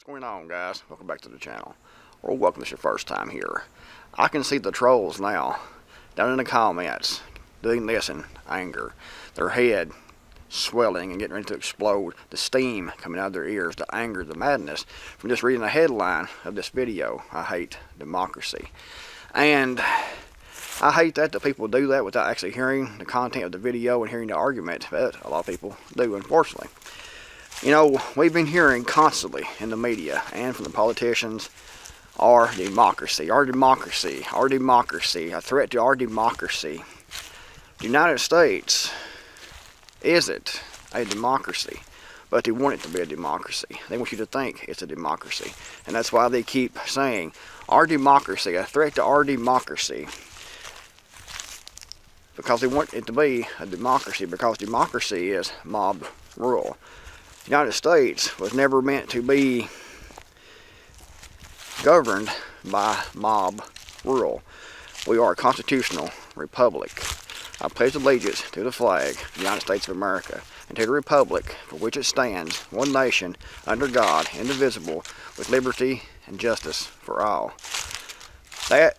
going on, guys? Welcome back to the channel, or welcome if it's your first time here. I can see the trolls now down in the comments doing this in anger, their head swelling and getting ready to explode, the steam coming out of their ears, the anger, the madness from just reading the headline of this video. I hate democracy. And I hate that the people do that without actually hearing the content of the video and hearing the argument, but a lot of people do, unfortunately. You know, we've been hearing constantly in the media and from the politicians, our democracy, our democracy, our democracy, a threat to our democracy. The United States isn't a democracy, but they want it to be a democracy. They want you to think it's a democracy. And that's why they keep saying, our democracy, a threat to our democracy. Because they want it to be a democracy, because democracy is mob rule. The United States was never meant to be governed by mob rule. We are a constitutional republic. I pledge allegiance to the flag of the United States of America and to the republic for which it stands, one nation, under God, indivisible, with liberty and justice for all. That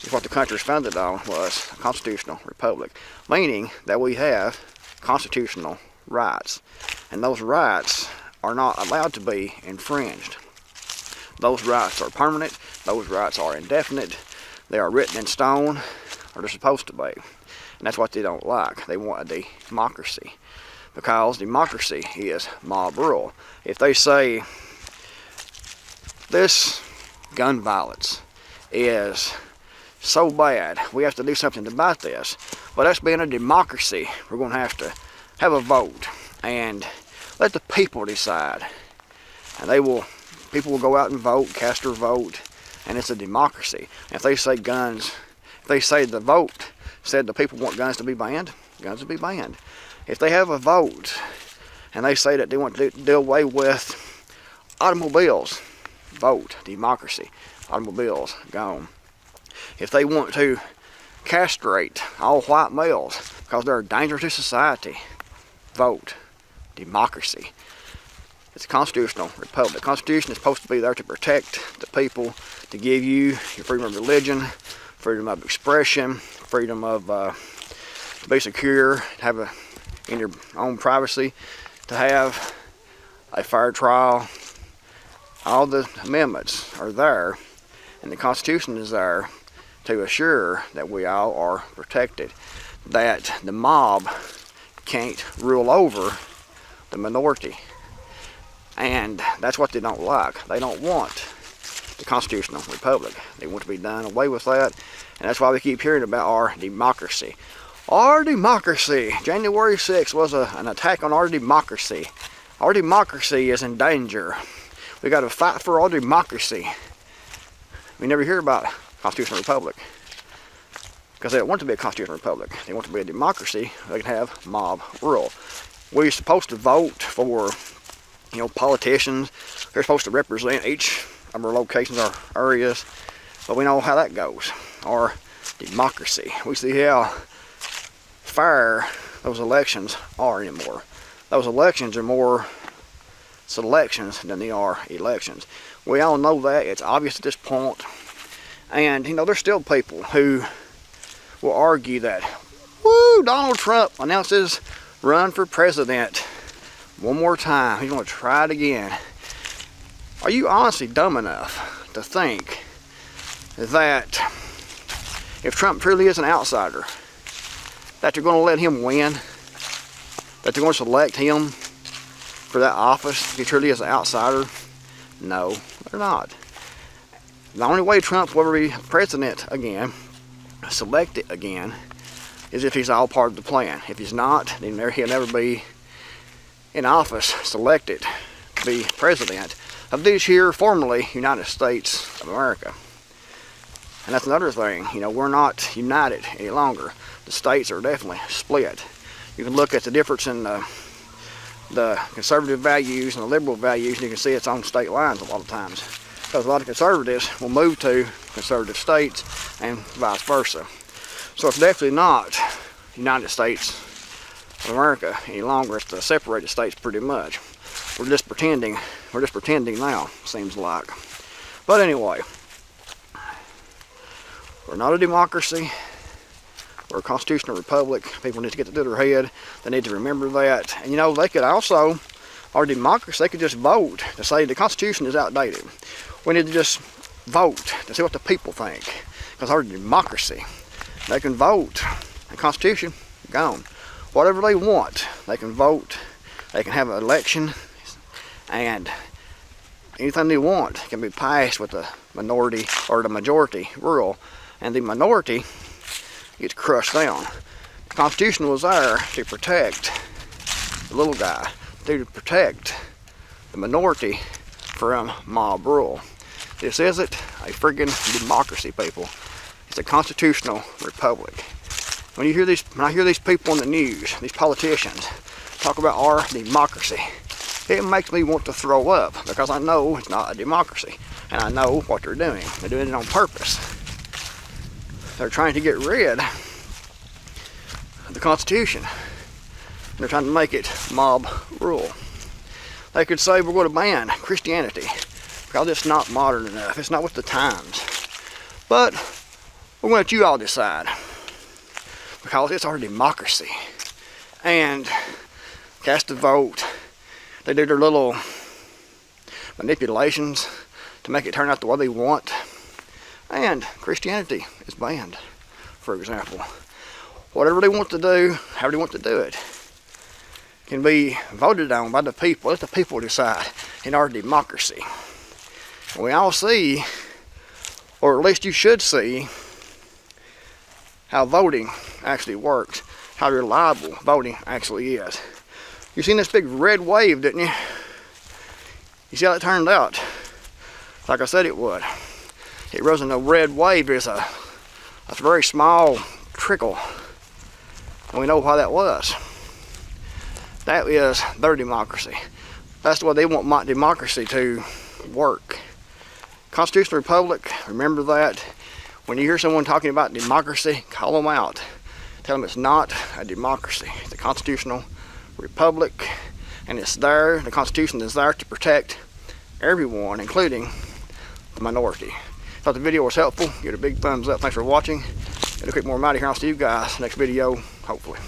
is what the country was founded on, was a constitutional republic, meaning that we have constitutional rights, and those rights are not allowed to be infringed. Those rights are permanent, those rights are indefinite, they are written in stone, or they're supposed to be. And that's what they don't like. They want a democracy, because democracy is mob rule. If they say this gun violence is so bad, we have to do something about this, but us being a democracy, we're going to have a vote and let the people decide. And people will go out and vote, cast their vote, and it's a democracy. And if they say guns, if they say the vote said the people want guns to be banned, guns will be banned. If they have a vote and they say that they want to do away with automobiles, vote, democracy, automobiles, gone. If they want to castrate all white males because they're a danger to society, vote, democracy. It's a constitutional republic. The Constitution is supposed to be there to protect the people, to give you your freedom of religion, freedom of expression, freedom of to be secure, to have in your own privacy, to have a fair trial. All the amendments are there, and the Constitution is there to assure that we all are protected, that the mob can't rule over the minority. And that's what they don't like. They don't want the constitutional republic. They want to be done away with that. And that's why we keep hearing about our democracy. Our democracy. January 6th was an attack on our democracy. Our democracy is in danger. We got to fight for our democracy. We never hear about constitutional republic, because they don't want to be a constitutional republic. They want to be a democracy. They can have mob rule. We're supposed to vote for, politicians. They're supposed to represent each of our locations, our areas, but we know how that goes. Our democracy. We see how fair those elections are anymore. Those elections are more selections than they are elections. We all know that. It's obvious at this point. And, there's still people who will argue that, woo, Donald Trump announces run for president one more time. He's going to try it again. Are you honestly dumb enough to think that if Trump truly is an outsider, that you're going to let him win? That you're going to select him for that office if he truly is an outsider? No, they're not. The only way Trump will ever be president again, selected again, is if he's all part of the plan. If he's not, then he'll never be in office, selected to be president of this here formerly United States of America. And that's another thing, we're not united any longer. The states are definitely split. You can look at the difference in the conservative values and the liberal values, and you can see it's on state lines a lot of times. Because a lot of conservatives will move to conservative states and vice versa. So it's definitely not the United States of America any longer. It's the separated states pretty much. We're just pretending We're just pretending now, seems like. But anyway, we're not a democracy. We're a constitutional republic. People need to get that through their head. They need to remember that. And you know, they could also, our democracy, they could just vote to say the Constitution is outdated. We need to just vote to see what the people think. Because our democracy, they can vote. The Constitution, gone. Whatever they want, they can vote. They can have an election. And anything they want can be passed with the minority or the majority rule. And the minority gets crushed down. The Constitution was there to protect the little guy, to protect the minority from mob rule. This isn't a friggin' democracy, people. It's a constitutional republic. When I hear these people on the news, these politicians, talk about our democracy, it makes me want to throw up because I know it's not a democracy. And I know what they're doing. They're doing it on purpose. They're trying to get rid of the Constitution. They're trying to make it mob rule. They could say we're going to ban Christianity because it's not modern enough. It's not with the times. But we're going to let you all decide because it's our democracy. And cast a vote. They do their little manipulations to make it turn out the way they want. And Christianity is banned, for example. Whatever they want to do, however they want to do it, can be voted on by the people. Let the people decide in our democracy. We all see, or at least you should see, how voting actually works, how reliable voting actually is. You seen this big red wave, didn't you? You see how it turned out? Like I said it would. It wasn't a red wave, it's a very small trickle. And we know why that was. That is their democracy. That's the way they want my democracy to work. Constitutional republic, remember that. When you hear someone talking about democracy, call them out. Tell them it's not a democracy. It's a constitutional republic, and it's there, the Constitution is there to protect everyone, including the minority. Thought the video was helpful. Give it a big thumbs up. Thanks for watching. It'll keep more mighty here. I'll see you guys next video, hopefully.